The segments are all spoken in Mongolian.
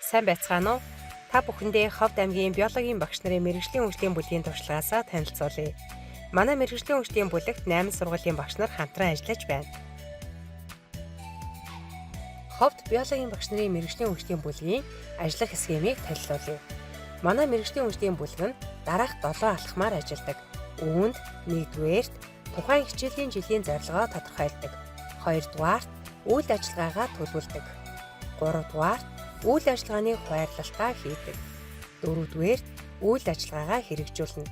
Сайн байцгаана уу? Та бүхэндээ Ховд аймгийн биологийн багш нарын мэргэжлийн хөгжлийн бүлгийн туршлагаасаа танилцуулъя. Манай мэргэжлийн хөгжлийн бүлэгт 8 сургуулийн багш нар хамтран ажиллаж байна. Ховд биологийн багш нарын мэргэжлийн хөгжлийн бүлгийн ажиллах схемийг танилцуулъя. Манай мэргэжлийн хөгжлийн бүлэг нь дараах 7 алхмаар ажилладаг. Үүнд 1-дүгээрт тухайн хичээлийн жилийн зорилгоо тодорхойлдог. 2-дугаарт үйл ажиллагаагаа төлөвлөдөг. 3-дугаарт үйл ажиллагааны хуваарлалтаа хийдэг. 4-дүгээрт үйл ажиллагаагаа хэрэгжүүлнэ.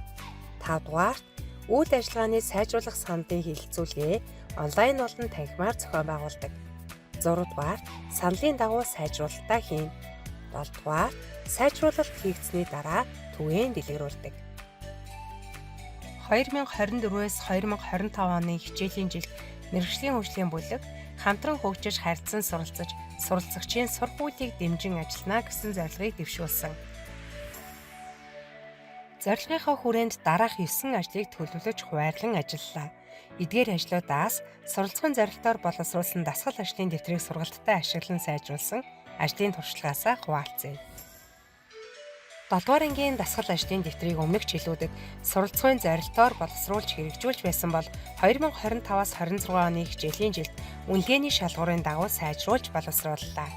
5-дугаарт үйл ажиллагааны сайжруулах саналын хэлэлцүүлгээ онлайн болон танхимаар зохион байгуулдаг. 6-дугаарт саналын дагуу сайжруулалтаа хийн. 7-дугаарт сайжруулалт хийгдсэний дараа түгээн дэлгэрүүлдэг. 2024-өөс 2025 оны хичээлийн жилд мэргэжлийн хөгжлийн бүлэг хамтран хөгжиж харьцан суралцаж суралцагчийн сурах үйлийг дэмжин ажиллана гэсэн зорилгыг дэвшүүлсэн. Зорилгынхаа хүрээнд дараах 9 ажлыг төлөвлөж хуваарлан ажиллалаа. Эдгээр ажлуудаас суралцахын зорилтоор боловсруулсан дасгал ажлын дэвтрийг сургалтад ашиглан сайжруулсан ажлын туршлагаасаа хуваалцъя. 7-р ангийн дасгал ажлын дэвтрийг өмнөх жилүүдэд суралцахын зорилтоор боловсруулж хэрэгжүүлж байсан бол 2025-аас 26 оны хичээлийн жилд үнэлгээний шалгуурын дагуу сайжруулж боловсрууллаа.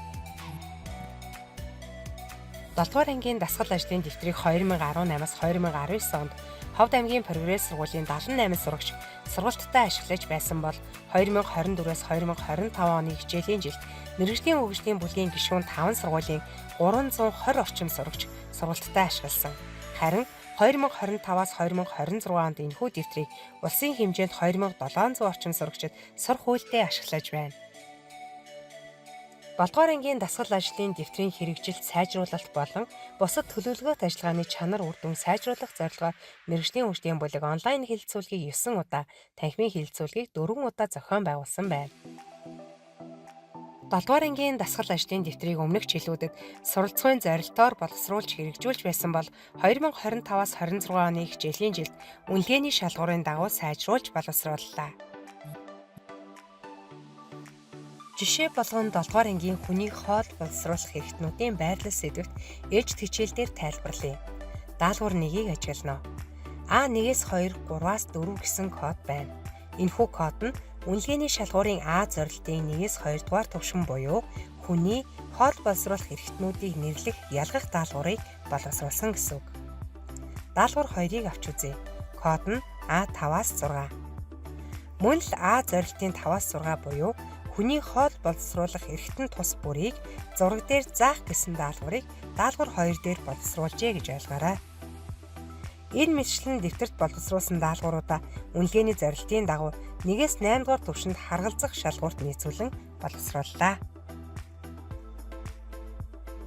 7-р ангийн дасгал ажлын дэвтрийг 2018-аас 2019 онд Ховд аймгийн прогресс сургуулийн 78 сурагч сургалтад ашиглаж байсан бол 2024-өөс 2025 оны хичээлийн жилд мэргэжлийн хөгжлийн бүлгийн гишүүн 5 сургуулийн 320 орчим сурагч сургалтад ашигласан. Харин 2025-аас 2026 онд энэхүү дэвтрийг улсын хэмжээнд 2700 орчим сурагчид сурах үйлдэл ашиглаж байна. 7-р ангийн дасгал ажлын дэвтрийн хэрэгжилт сайжруулалт болон бусад төлөвлөгөөт ажиллагааны чанар үр дүн сайжруулах зорилгоор мэргэжлийн хөгжлийн бүлэг онлайн хэлэлцүүлгийг 9 удаа, танхимын хэлэлцүүлгийг 4 удаа зохион байгуулсан байна. 7-р ангийн дасгал ажлын дэвтрийг өмнөх жилүүдэд суралцахын зорилтоор боловсруулж хэрэгжүүлж байсан бол 2025-аас 26 оны хичээлийн жилд үнэлгээний шалгуурын дагуу сайжруулж боловсрууллаа. Жишээ болгон 7-р ангийн хүнийг хоол боловсруулах хэрэгтнүүдийн байрлал сэдвт ээлжид хичээлдээр тайлбарлая. Даалгавар 1-ийг ажиглана. А1-ээс 2, 3-аас 4 гэсэн код байна. Энэхүү код нь үнэлгээний шалгуурын А зорилтын 1-ээс 2 дугаар төвшин буюу хүний хоол боловсруулах хэрэгтнүүдийг нэрлэх ялгах даалгаврыг боловсруулсан гэсэн үг. Даалгавар 2-ыг авч үзье. Код нь А5-аас 6. Мөн л А зорилтын 5-аас 6 буюу хүний хоол боловсруулах эрхтэн тус бүрийг зураг дээр заах гэсэн даалгаврыг даалгавар 2 дээр боловсруулжээ гэж ойлгоорой. Энэ мэтчилэн дэвтэрт боловсруулсан даалгавруудаа үнэлгээний зорилтын дагуу 1-ээс 8 дугаар түвшинд харгалзах шалгуурт нийцүүлэн боловсрууллаа.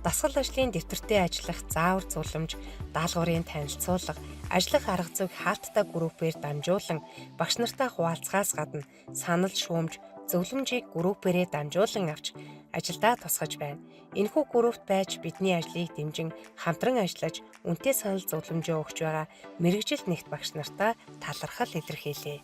Дасгал ажлын дэвтэртэй ажиллах заавар зулимж, даалгаврын танилцуулга, ажиллах арга зүйг хаалттай группээр дамжуулан багш нартай хуваалцахаас гадна санал шүүмж, зөвлөмжийг группээрээ дамжуулан авч ажилдаа тусгаж байна. Энэхүү группт байж бидний ажлыг дэмжин хамтран ажиллаж үнэтэй санал зөвлөмжөө өгч байгаа мэргэжил нэгт багш нартаа талархал илэрхийлье.